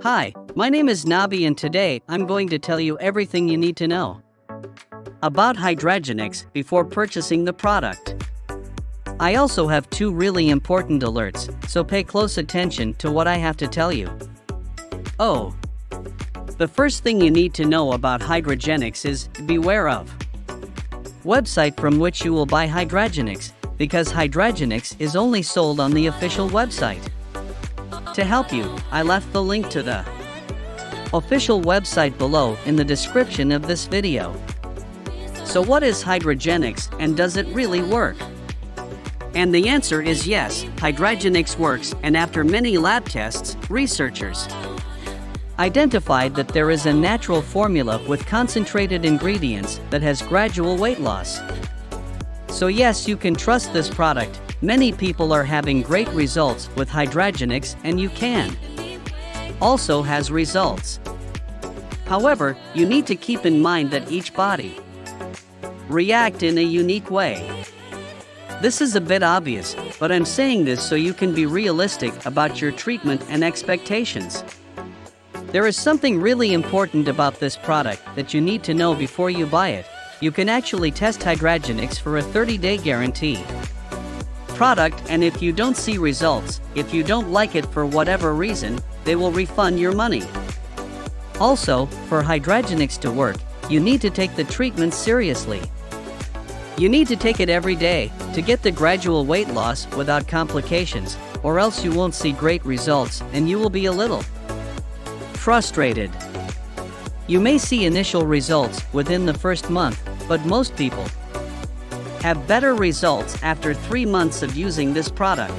Hi, my name is Nabi and today I'm going to tell you everything you need to know about Hydragenix before purchasing the product. I also have two really important alerts, so pay close attention to what I have to tell you. Oh. The first thing you need to know about Hydragenix is beware of website from which you will buy Hydragenix, because Hydragenix is only sold on the official website. To help you, I left the link to the official website below in the description of this video. So what is Hydragenix and does it really work? And the answer is yes, Hydragenix works, and after many lab tests, researchers identified that there is a natural formula with concentrated ingredients that has gradual weight loss. So yes, you can trust this product. Many people are having great results with Hydragenix and you can also has results. However, you need to keep in mind that each body react in a unique way. This is a bit obvious, but I'm saying this so you can be realistic about your treatment and expectations. There is something really important about this product that you need to know before you buy it. You can actually test Hydragenix for a 30-day guarantee product, and if you don't see results, if you don't like it for whatever reason, they will refund your money. Also, for Hydragenix to work, you need to take the treatment seriously. You need to take it every day to get the gradual weight loss without complications, or else you won't see great results and you will be a little frustrated. You may see initial results within the first month, but most people have better results after 3 months of using this product.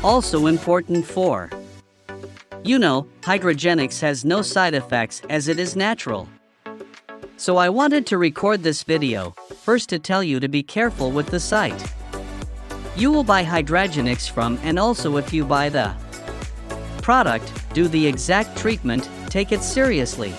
Also important for Hydragenix has no side effects as it is natural. So I wanted to record this video, first to tell you to be careful with the site you will buy Hydragenix from, and also if you buy the product, do the exact treatment, take it seriously.